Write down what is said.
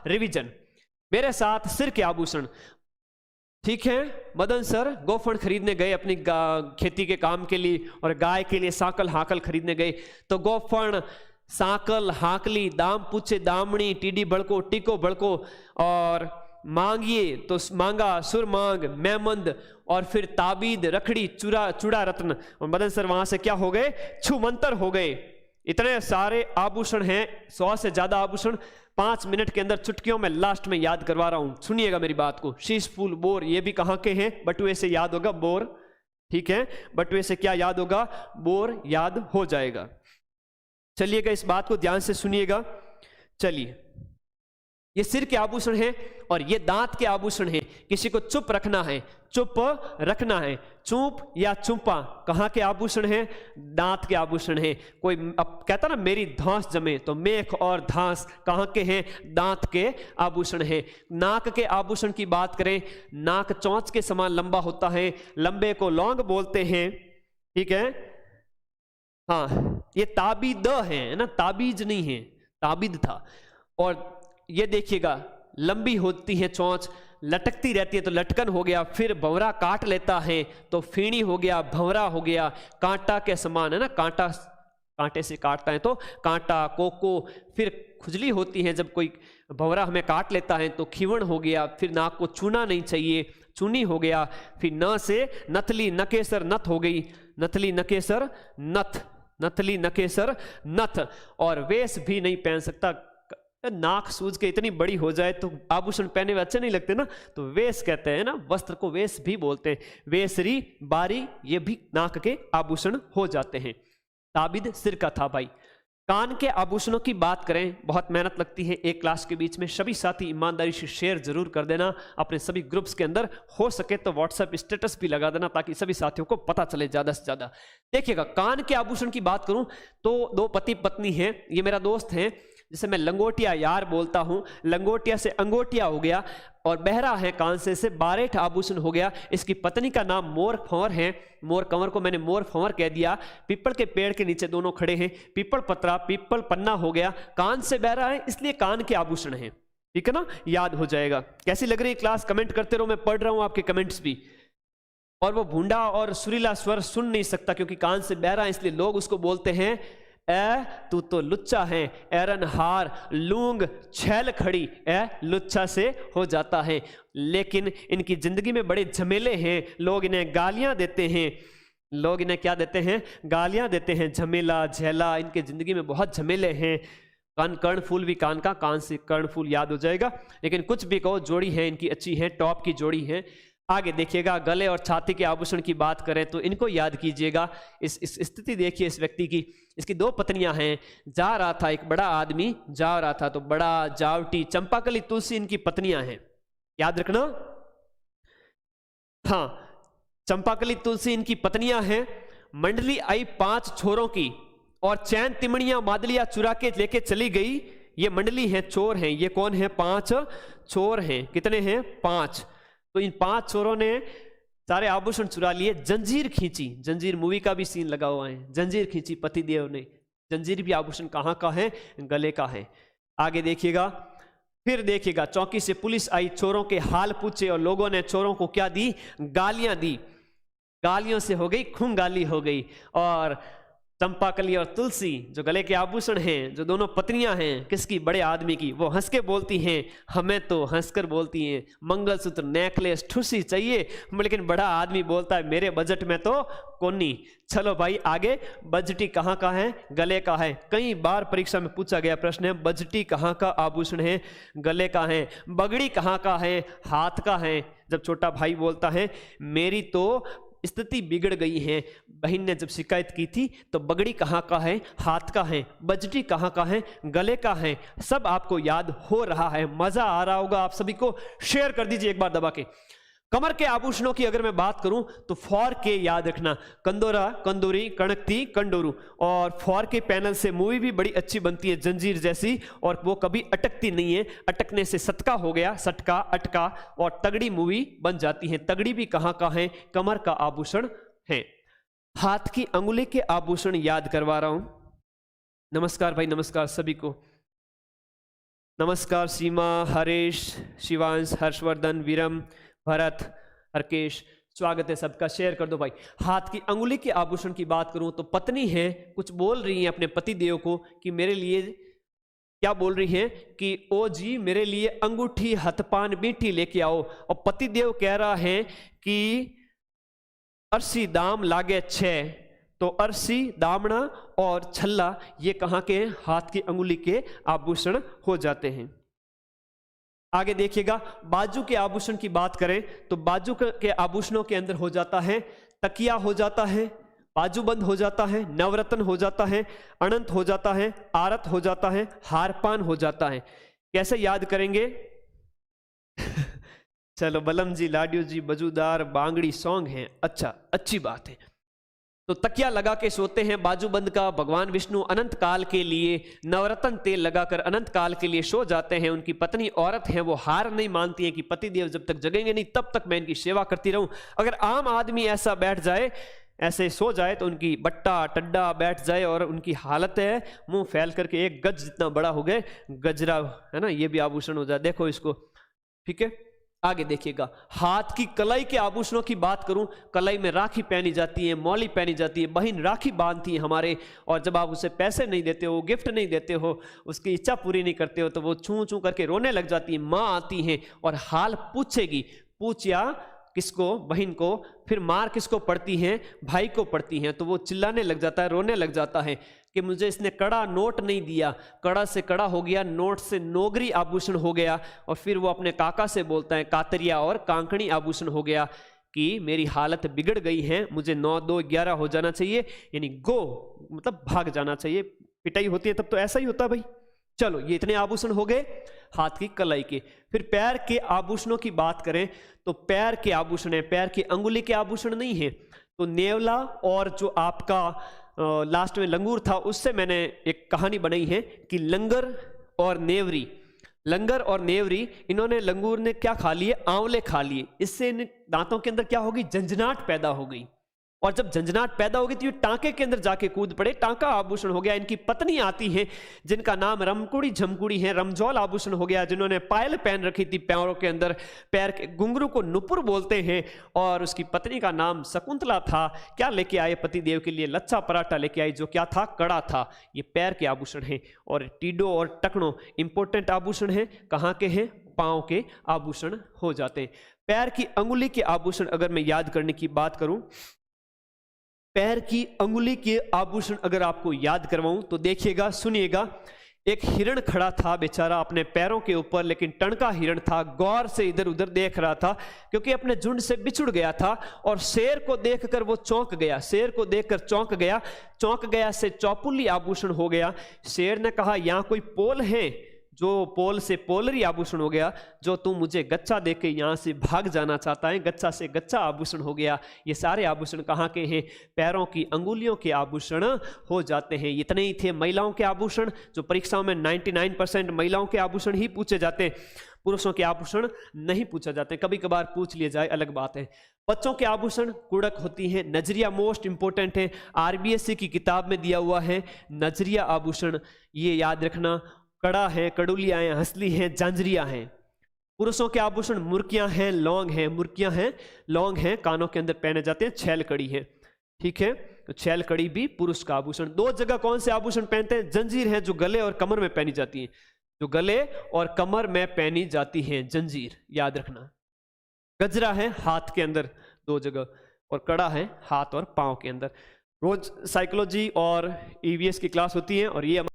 Revision. मेरे साथ सिर के आभूषण, ठीक है। मदन सर गोफण खरीदने गए अपनी खेती के काम के लिए और गाय के लिए साकल हाकल खरीदने गए। तो गोफण, साकल, हाकली, दाम पूछे दामनी, टीडी बड़को, टीको बड़को, और मांगिए तो मांगा, सुर मांग, मैमंद, और फिर ताबीद, रखड़ी, चूड़ा रत्न, और मदन सर वहां से क्या हो गए, छुमंतर हो गए। इतने सारे आभूषण हैं, 100 से ज्यादा आभूषण। 5 मिनट के अंदर चुटकियों में लास्ट में याद करवा रहा हूं, सुनिएगा मेरी बात को। शीश, फूल, बोर, ये भी कहां के हैं, बटुए से याद होगा, बोर, ठीक है। बटुए से क्या याद होगा, बोर याद हो जाएगा। चलिएगा, इस बात को ध्यान से सुनिएगा। चलिए, ये सिर के आभूषण हैं और ये दांत के आभूषण हैं। किसी को चुप रखना है, चुप रखना है। चुप या चुपा कहाँ के आभूषण हैं, दांत के आभूषण हैं। कोई अब कहता ना मेरी धांस जमे, तो मेख और धांस कहाँ के हैं, दांत के आभूषण हैं। नाक के आभूषण की बात करें, नाक चोंच के समान लंबा होता है, लंबे को लौंग बोलते हैं, ठीक है। हाँ, ये ताबीद है ना, ताबीज नहीं है, ताबीद था। और ये देखिएगा, लंबी होती है चोंच, लटकती रहती है तो लटकन हो गया। फिर भंवरा काट लेता है तो फीणी हो गया, भंवरा हो गया। कांटा के समान है ना, कांटा, कांटे से काटता है तो कांटा, कोको। फिर खुजली होती है जब कोई भंवरा हमें काट लेता है तो खीवण हो गया। फिर नाक को छूना नहीं चाहिए, चुनी हो गया। फिर न से नथली, नकेसर, नथ हो गई, नथली, नकेसर, नथ, नथली, नकेसर, नथ। और वेश भी नहीं पहन सकता, नाक सूज के इतनी बड़ी हो जाए तो आभूषण पहने हुए अच्छे नहीं लगते ना, तो वेश कहते हैं ना, वस्त्र को वेश भी बोलते हैं। वेसरी, बारी, ये भी नाक के आभूषण हो जाते हैं। ताबिद सिर का था भाई। कान के आभूषणों की बात करें, बहुत मेहनत लगती है एक क्लास के बीच में। सभी साथी ईमानदारी से शेयर जरूर कर देना अपने सभी ग्रुप्स के अंदर, हो सके तो व्हाट्सएप स्टेटस भी लगा देना ताकि सभी साथियों को पता चले ज्यादा से ज्यादा। देखिएगा, कान के आभूषण की बात करूं तो 2 पति पत्नी हैं। ये मेरा दोस्त है जिसे मैं लंगोटिया यार बोलता हूं। लंगोटिया से अंगोटिया हो गया, और बहरा है कान से बारेठ आभूषण हो गया। इसकी पत्नी का नाम मोर फंवर है। मोर कंवर को मैंने मोर फंवर कह दिया। पीपल के पेड़ के नीचे दोनों खड़े हैं, पीपल पत्रा, पीपल पन्ना हो गया। कान से बहरा है इसलिए कान के आभूषण है, ठीक है ना, याद हो जाएगा। कैसी लग रही है क्लास, कमेंट करते रहो, मैं पढ़ रहा हूं आपके कमेंट्स भी। और वो भूंडा और सुरीला स्वर सुन नहीं सकता क्योंकि कान से बहरा है, इसलिए लोग उसको बोलते हैं ए तू तो लुच्चा है, एरन हार, लूंग, छैल खड़ी, ए लुच्चा से हो जाता है। लेकिन इनकी जिंदगी में बड़े झमेले हैं, लोग इन्हें गालियां देते हैं। लोग इन्हें क्या देते हैं, गालियां देते हैं, झमेला, झेला। इनके जिंदगी में बहुत झमेले हैं। कर्णफूल भी कान का, कान से कर्णफूल याद हो जाएगा। लेकिन कुछ भी कहो, जोड़ी है इनकी अच्छी है, टॉप की जोड़ी है। आगे देखिएगा, गले और छाती के आभूषण की बात करें तो इनको याद कीजिएगा। इस स्थिति देखिए इस व्यक्ति की। इसकी 2 पत्नियां हैं। जा रहा था एक बड़ा आदमी, जा रहा था तो बड़ा, जावटी, चंपाकली, तुलसी इनकी पत्नियां हैं, याद रखना। हाँ, चंपाकली, तुलसी इनकी पत्नियां हैं। मंडली आई 5 छोरों की, और चैन तिमड़ियां मादलियां चुरा के लेके चली गई। ये मंडली है, चोर हैं। ये कौन है, 5 चोर हैं। कितने हैं, 5। तो इन 5 चोरों ने सारे आभूषण चुरा लिए। जंजीर खींची, जंजीर मूवी का भी सीन लगा हुआ है। जंजीर खींची पतिदेव ने। जंजीर भी आभूषण कहाँ का है, गले का है। आगे देखिएगा, फिर देखिएगा, चौकी से पुलिस आई, चोरों के हाल पूछे और लोगों ने चोरों को क्या दी, गालियां दी। गालियों से हो गई खूंगाली हो गई। और चंपाकली और तुलसी जो गले के आभूषण हैं, जो दोनों पत्नियां हैं किसकी, बड़े आदमी की, वो हंस के बोलती हैं। हमें तो हंसकर बोलती हैं, मंगलसूत्र, नेकलेस, ठुसी चाहिए। लेकिन बड़ा आदमी बोलता है मेरे बजट में तो कोनी। चलो भाई आगे, बजटी कहाँ का है, गले का है। कई बार परीक्षा में पूछा गया प्रश्न है, बजटी कहाँ का आभूषण है, गले का है। बगड़ी कहाँ का है, हाथ का है। जब छोटा भाई बोलता है मेरी तो स्थिति बिगड़ गई है, बहन ने जब शिकायत की थी, तो बगड़ी कहाँ का है, हाथ का है। बजटी कहाँ का है, गले का है। सब आपको याद हो रहा है, मजा आ रहा होगा आप सभी को। शेयर कर दीजिए एक बार दबा के। कमर के आभूषणों की अगर मैं बात करूं तो फॉर के याद रखना, कंदोरा, कंदोरी, कणकती, कंडोरू। और फॉर के पैनल से मूवी भी बड़ी अच्छी बनती है, जंजीर जैसी, और वो कभी अटकती नहीं है। अटकने से सटका हो गया, सटका, अटका, और तगड़ी मूवी बन जाती है। तगड़ी भी कहाँ का है, कमर का आभूषण है। हाथ की अंगुली के आभूषण याद करवा रहा हूं। नमस्कार भाई, नमस्कार सभी को। नमस्कार सीमा, हरीश, शिवांश, हर्षवर्धन, वीरम, भरत, हरकेश, स्वागत है सबका। शेयर कर दो भाई। हाथ की अंगुली के आभूषण की बात करूं तो पत्नी है, कुछ बोल रही है अपने पति देव को कि मेरे लिए क्या बोल रही है कि ओ जी मेरे लिए अंगूठी हथपान मीठी लेके आओ। और पति देव कह रहा है कि अरसी दाम लागे छह। तो अरसी, दामना और छल्ला ये कहां के? हाथ की अंगुली के आभूषण हो जाते हैं। आगे देखिएगा, बाजू के आभूषण की बात करें तो बाजू के आभूषणों के अंदर हो जाता है तकिया, हो जाता है बाजूबंद, हो जाता है नवरत्न, हो जाता है अनंत, हो जाता है आरत, हो जाता है हारपान, हो जाता है। कैसे याद करेंगे? चलो, बलम जी, लाडियो जी, बजूदार, बांगड़ी सॉन्ग है। अच्छा, अच्छी बात है। तो तकिया लगा के सोते हैं बाजूबंद का। भगवान विष्णु अनंत काल के लिए नवरत्न तेल लगाकर अनंत काल के लिए सो जाते हैं। उनकी पत्नी औरत है, वो हार नहीं मानती है कि पति देव जब तक जगेंगे नहीं तब तक मैं इनकी सेवा करती रहूं। अगर आम आदमी ऐसा बैठ जाए, ऐसे सो जाए, तो उनकी बट्टा टड्डा बैठ जाए और उनकी हालत है मुंह फैल करके 1 गज जितना बड़ा हो गए, गजरा है ना, ये भी आभूषण हो जाए। देखो इसको, ठीक है। आगे देखिएगा, हाथ की कलाई के आभूषणों की बात करूं, कलाई में राखी पहनी जाती है, मौली पहनी जाती है। बहन राखी बांधती है हमारे, और जब आप उसे पैसे नहीं देते हो, गिफ्ट नहीं देते हो, उसकी इच्छा पूरी नहीं करते हो, तो वो छू छू करके रोने लग जाती है। माँ आती है और हाल पूछेगी, पूछया किसको? बहन को। फिर मार किसको पड़ती है? भाई को पड़ती है। तो वो चिल्लाने लग जाता है, रोने लग जाता है कि मुझे इसने कड़ा नोट नहीं दिया, कड़ा से कड़ा हो गया, नोट से नोगरी आभूषण हो गया। और फिर वो अपने काका से बोलता है, कातरिया और कांकणी आभूषण हो गया कि मेरी हालत बिगड़ गई है, मुझे 9, 2, 11 हो जाना चाहिए, यानी गो मतलब भाग जाना चाहिए। पिटाई होती है तब तो ऐसा ही होता भाई। चलो, ये इतने आभूषण हो गए हाथ की कलाई के। फिर पैर के आभूषणों की बात करें तो पैर के आभूषण है, पैर की अंगुली के आभूषण नहीं है। तो नेवला और जो आपका लास्ट में लंगूर था, उससे मैंने एक कहानी बनाई है कि लंगर और नेवरी, लंगर और नेवरी, इन्होंने, लंगूर ने क्या खा लिए? आंवले खा लिए। इससे इन दांतों के अंदर क्या होगी? झंझनाहट पैदा हो गई। और जब झंझनाहट पैदा होगी तो ये टांके के अंदर जाके कूद पड़े, टांका आभूषण हो गया। इनकी पत्नी आती है जिनका नाम रमकुड़ी झमकुड़ी है, रमजौल आभूषण हो गया, जिन्होंने पायल पहन रखी थी पैरों के अंदर, पैर के घुंघरू को नुपुर बोलते हैं। और उसकी पत्नी का नाम शकुंतला था। क्या लेके आए पति देव के लिए? लच्छा पराठा लेके आई, जो क्या था? कड़ा था। ये पैर के आभूषण है। और टीडो और टकनो इंपोर्टेंट आभूषण है। कहाँ के हैं? पांव के आभूषण हो जाते हैं। पैर की अंगुली के आभूषण अगर मैं याद करने की बात करूं, पैर की अंगुली के आभूषण अगर आपको याद करवाऊं तो देखिएगा, सुनिएगा। एक हिरण खड़ा था बेचारा अपने पैरों के ऊपर, लेकिन टणका हिरण था, गौर से इधर उधर देख रहा था क्योंकि अपने झुंड से बिछुड़ गया था। और शेर को देखकर वो चौंक गया, शेर को देखकर चौंक गया, चौंक गया से चौपुली आभूषण हो गया। शेर ने कहा, यहाँ कोई पोल है? जो पोल से पोलरी आभूषण हो गया। जो तू मुझे गच्चा देके यहाँ से भाग जाना चाहता है, गच्चा से गच्चा आभूषण हो गया। ये सारे आभूषण कहाँ के हैं? पैरों की अंगुलियों के आभूषण हो जाते हैं। इतने ही थे महिलाओं के आभूषण, जो परीक्षाओं में 99% महिलाओं के आभूषण ही पूछे जाते हैं, पुरुषों के आभूषण नहीं पूछा जाते। कभी कभार पूछ लिए जाए, अलग बात है। बच्चों के आभूषण कुड़क होती है, नजरिया मोस्ट इंपोर्टेंट है, RBSC की किताब में दिया हुआ है नजरिया आभूषण, ये याद रखना। कड़ा है, कड़ुलियां हैं, हंसली हैं, जांजरियां हैं। पुरुषों के आभूषण मुर्कियां हैं, लौंग हैं, मुर्कियां हैं, लौंग हैं, कानों के अंदर पहने जाते हैं, छैल कड़ी है। ठीक है, तो छैल कड़ी भी पुरुष का आभूषण। 2 जगह कौन से आभूषण पहनते हैं? जंजीर है, जो गले और कमर में पहनी जाती है, जो गले और कमर में पहनी जाती है, जंजीर याद रखना। गजरा है हाथ के अंदर 2 जगह, और कड़ा है हाथ और पांव के अंदर। रोज साइकोलॉजी और EVS की क्लास होती है, और ये